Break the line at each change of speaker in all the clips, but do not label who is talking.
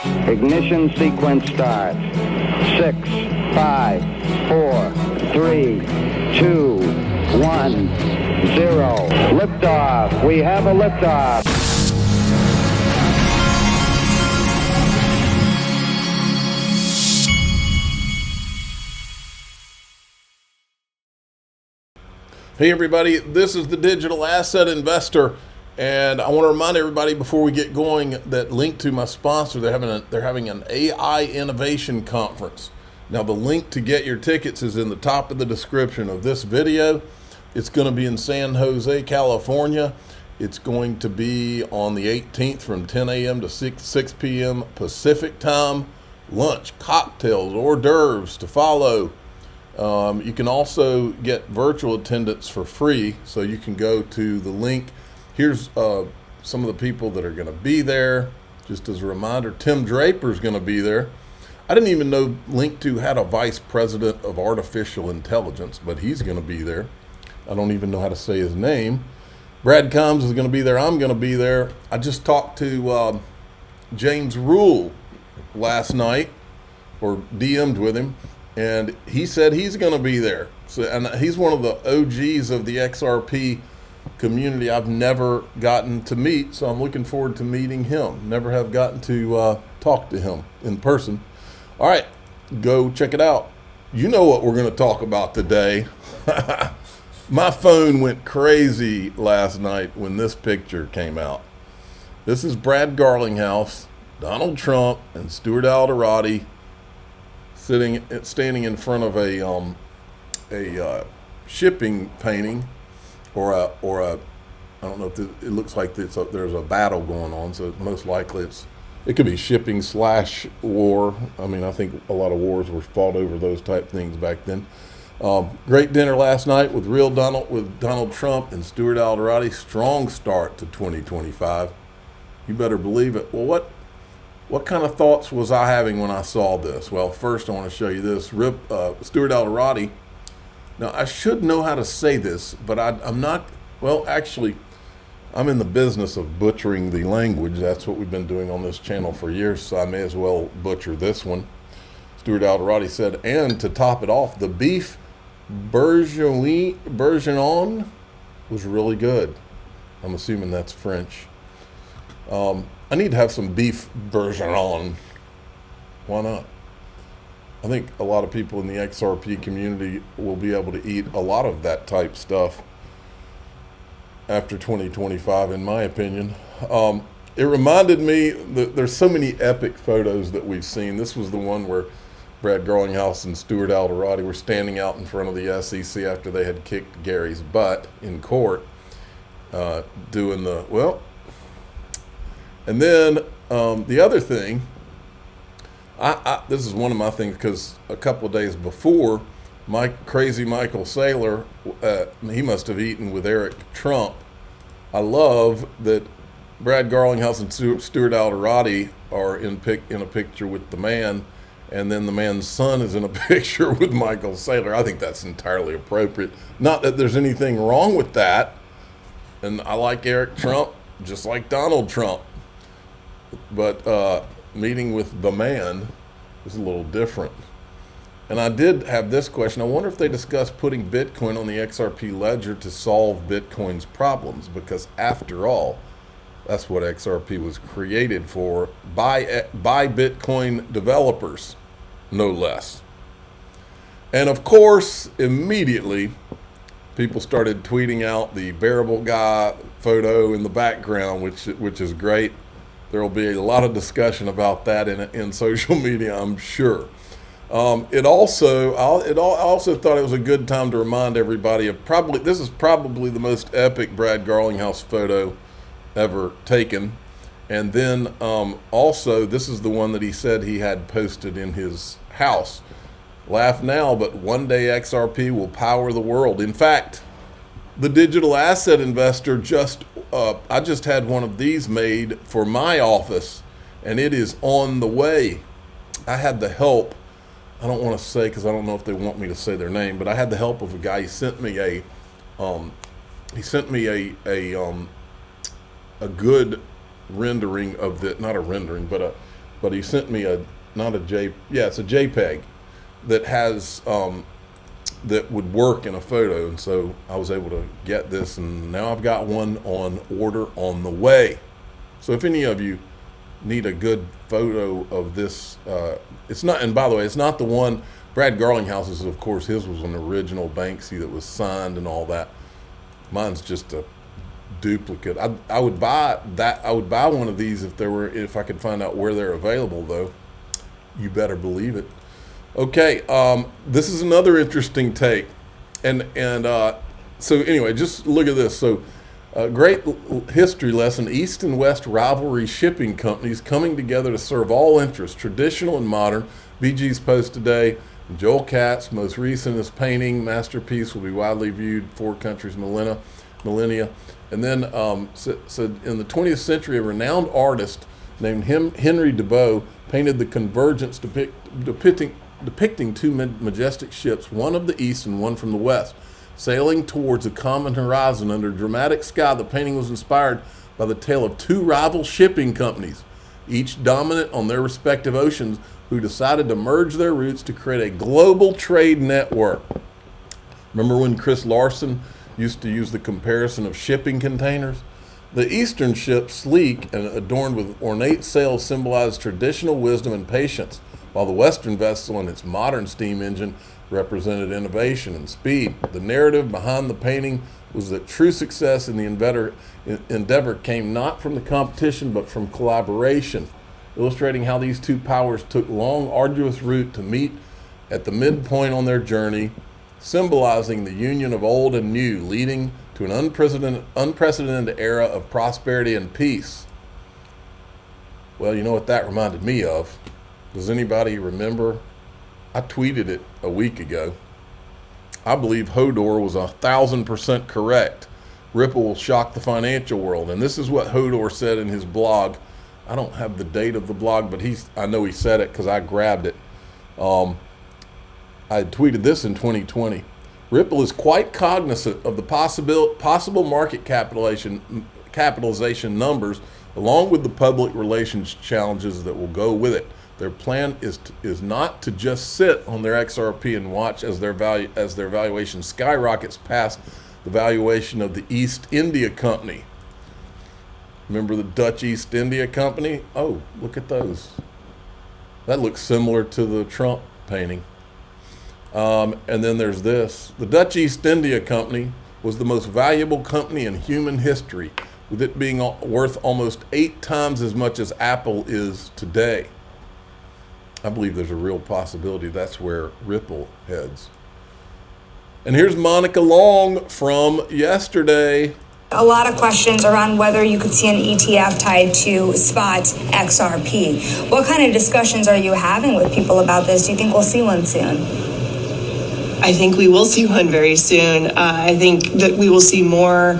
Ignition sequence start. 6, 5, 4, 3, 2, 1, 0. Liftoff. We have a liftoff.
Hey everybody, this is the Digital Asset Investor, and I want to remind everybody before we get going that link to my sponsor, they're having an AI Innovation Conference. Now the link to get your tickets is in the top of the description of this video. It's going to be in San Jose, California. It's going to be on the 18th from 10 a.m. to 6 p.m. Pacific time. Lunch, cocktails, hors d'oeuvres to follow. You can also get virtual attendance for free, so you can go to the link. Here's some of the people that are going to be there. Just as a reminder, Tim Draper is going to be there. I didn't even know Link2 had a vice president of artificial intelligence, but he's going to be there. I don't even know how to say his name. Brad Combs is going to be there. I'm going to be there. I just talked to James Rule last night, or DM'd with him. And he said he's going to be there. So, and he's one of the OGs of the XRP community I've never gotten to meet. So I'm looking forward to meeting him. Never have gotten to talk to him in person. All right, go check it out. You know what we're going to talk about today. My phone went crazy last night when this picture came out. This is Brad Garlinghouse, Donald Trump, and Stuart Alderoty standing in front of a shipping painting, or a I don't know if it looks like there's a battle going on. So most likely it could be shipping / war. I mean, I think a lot of wars were fought over those type things back then. Great dinner last night with Donald Trump and Stuart Alderoty. Strong start to 2025. You better believe it. Well, what kind of thoughts was I having when I saw this? Well, first I want to show you this. Stuart Alderoty. Now, I should know how to say this, but I'm not. Well, actually, I'm in the business of butchering the language. That's what we've been doing on this channel for years, so I may as well butcher this one. Stuart Alderoty said, and to top it off, the beef bourguignon was really good. I'm assuming that's French. I need to have some beef bourguignon. Why not? I think a lot of people in the XRP community will be able to eat a lot of that type stuff after 2025, in my opinion. It reminded me that there's so many epic photos that we've seen. This was the one where Brad Garlinghouse and Stuart Alderoty were standing out in front of the SEC after they had kicked Gary's butt in court, doing the, well, and then the other thing, this is one of my things, because a couple of days before, crazy Michael Saylor, he must have eaten with Eric Trump. I love that Brad Garlinghouse and Stuart Alderoty are in a picture with the man, and then the man's son is in a picture with Michael Saylor. I think that's entirely appropriate. Not that there's anything wrong with that. And I like Eric Trump just like Donald Trump. But meeting with the man is a little different. And I did have this question. I wonder if they discussed putting Bitcoin on the XRP ledger to solve Bitcoin's problems, because after all, that's what XRP was created for, by Bitcoin developers, no less. And of course, immediately, people started tweeting out the bearable guy photo in the background, which is great. There will be a lot of discussion about that in social media, I'm sure. I also thought it was a good time to remind everybody of this is probably the most epic Brad Garlinghouse photo ever taken. And then also, this is the one that he said he had posted in his house. Laugh now, but one day XRP will power the world. In fact, the Digital Asset Investor I just had one of these made for my office, and it is on the way. I had the help. I don't want to say, because I don't know if they want me to say their name, but I had the help of a guy. He sent me a good rendering of the, not a rendering, but but he sent me it's a JPEG that has that would work in a photo, and so I was able to get this, and now I've got one on order on the way. So if any of you need a good photo of this, it's not, and by the way, it's not the one Brad Garlinghouse's, of course, his was an original Banksy that was signed and all that. Mine's just a duplicate. I would buy that. I would buy one of these if I could find out where they're available, though. You better believe it. Okay, this is another interesting take, and so anyway, just look at this. So, great history lesson: East and West rivalry shipping companies coming together to serve all interests, traditional and modern. BG's post today. Joel Katz, most recent, is painting masterpiece will be widely viewed 4 countries millennia. And then so in the 20th century, a renowned artist named Henry Debeau painted the Convergence depicting 2 majestic ships, one of the east and one from the west, sailing towards a common horizon under a dramatic sky. The painting was inspired by the tale of 2 rival shipping companies, each dominant on their respective oceans, who decided to merge their routes to create a global trade network. Remember when Chris Larson used to use the comparison of shipping containers? The eastern ship, sleek and adorned with ornate sails, symbolized traditional wisdom and patience, while the western vessel and its modern steam engine represented innovation and speed. The narrative behind the painting was that true success in the endeavor came not from the competition but from collaboration, illustrating how these 2 powers took long, arduous route to meet at the midpoint on their journey, symbolizing the union of old and new, leading to an unprecedented era of prosperity and peace. Well, you know what that reminded me of? Does anybody remember? I tweeted it a week ago. I believe Hodor was 1,000% correct. Ripple will shock the financial world. And this is what Hodor said in his blog. I don't have the date of the blog, but I know he said it because I grabbed it. I tweeted this in 2020. Ripple is quite cognizant of the possible market capitalization numbers, along with the public relations challenges that will go with it. Their plan is not to just sit on their XRP and watch as their valuation skyrockets past the valuation of the East India Company. Remember the Dutch East India Company? Oh, look at those. That looks similar to the Trump painting. And then there's this. The Dutch East India Company was the most valuable company in human history, with it being worth almost 8 times as much as Apple is today. I believe there's a real possibility that's where Ripple heads. And here's Monica Long from yesterday.
A lot of questions around whether you could see an ETF tied to spot XRP. What kind of discussions are you having with people about this? Do you think we'll see one soon?
I think we will see one very soon. I think that we will see more,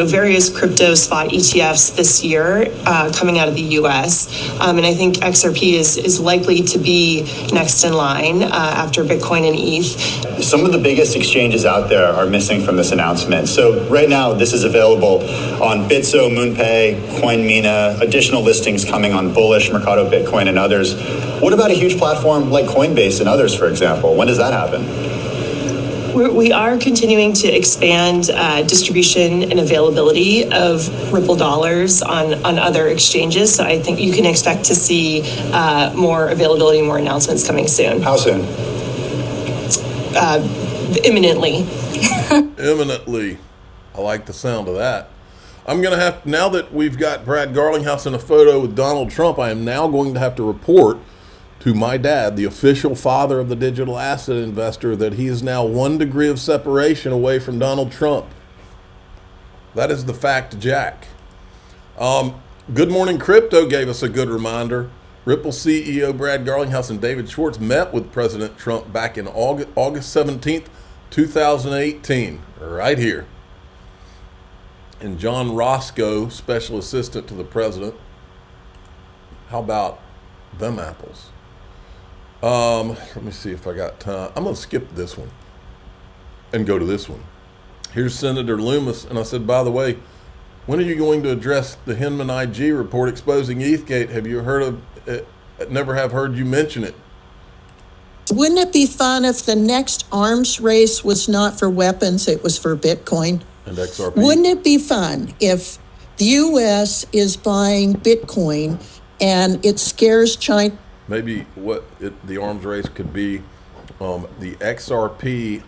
various crypto spot ETFs this year coming out of the U.S. And I think XRP is likely to be next in line after Bitcoin and ETH.
Some of the biggest exchanges out there are missing from this announcement. So right now, this is available on Bitso, MoonPay, CoinMina, additional listings coming on Bullish, Mercado Bitcoin, and others. What about a huge platform like Coinbase and others, for example? When does that happen?
We are continuing to expand distribution and availability of Ripple dollars on other exchanges. So I think you can expect to see more availability, more announcements coming soon.
How soon?
Imminently.
Imminently. I like the sound of that. I'm going to have, now that we've got Brad Garlinghouse in a photo with Donald Trump, I am now going to have to report to my dad, the official father of the digital asset investor, that he is now 1 degree of separation away from Donald Trump. That is the fact, Jack. Good Morning Crypto gave us a good reminder. Ripple CEO Brad Garlinghouse and David Schwartz met with President Trump back in August 17th, 2018, right here. And John Roscoe, special assistant to the president. How about them apples? Let me see if I got time. I'm going to skip this one and go to this one. Here's Senator Loomis. And I said, by the way, When are you going to address the Hinman IG report exposing ETHgate? Have you heard of it? Never have heard you mention it.
Wouldn't it be fun if the next arms race was not for weapons, it was for Bitcoin?
And XRP.
Wouldn't it be fun if the U.S. is buying Bitcoin and it scares China?
Maybe the arms race could be the XRP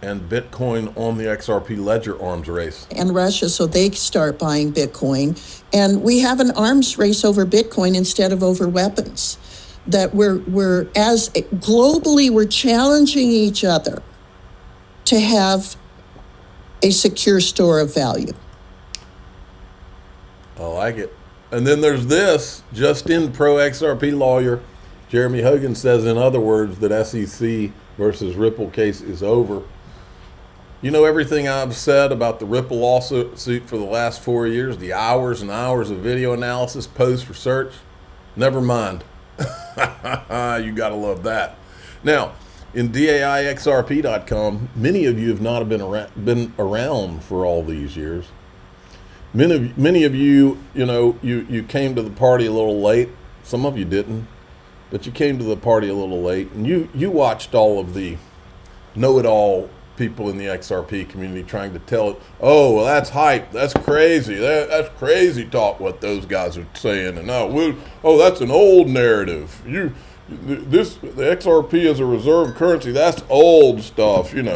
and Bitcoin on the XRP ledger arms race.
And Russia, so they start buying Bitcoin. And we have an arms race over Bitcoin instead of over weapons. That we're as globally, we're challenging each other to have a secure store of value.
I like it. And then there's this, just in pro XRP lawyer, Jeremy Hogan says, in other words, that SEC versus Ripple case is over. You know everything I've said about the Ripple lawsuit for the last 4 years, the hours and hours of video analysis, post research? Never mind. You gotta love that. Now, in DAIXRP.com, many of you have not been around for all these years. Many of you, you came to the party a little late. Some of you didn't, but you came to the party a little late, and you watched all of the know-it-all people in the XRP community trying to tell it, oh, well, that's hype, that's crazy, that's crazy talk what those guys are saying, and that's an old narrative. The XRP as a reserve currency, that's old stuff, And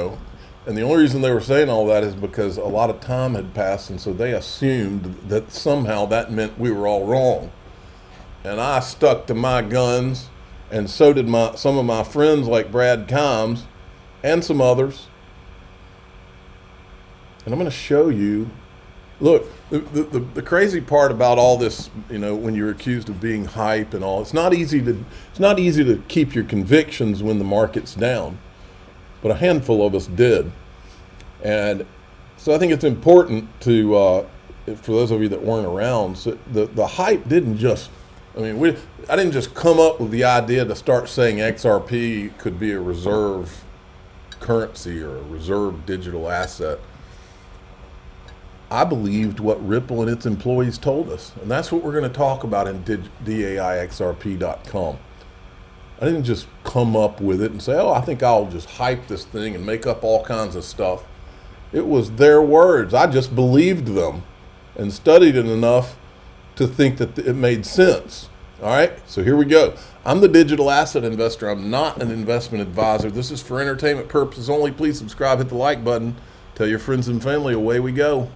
the only reason they were saying all that is because a lot of time had passed, and so they assumed that somehow that meant we were all wrong. And I stuck to my guns, and so did some of my friends like Brad Combs and some others. And I'm going to show you, look, the crazy part about all this, when you're accused of being hype and all, it's not easy to keep your convictions when the market's down, but a handful of us did. And so I think it's important to, for those of you that weren't around, so the hype didn't just, I didn't just come up with the idea to start saying XRP could be a reserve currency or a reserve digital asset. I believed what Ripple and its employees told us. And that's what we're going to talk about in DAIXRP.com. I didn't just come up with it and say, I think I'll just hype this thing and make up all kinds of stuff. It was their words. I just believed them and studied it enough to think that it made sense. All right, so here we go. I'm the digital asset investor. I'm not an investment advisor. This is for entertainment purposes only. Please subscribe, hit the like button. Tell your friends and family, away we go.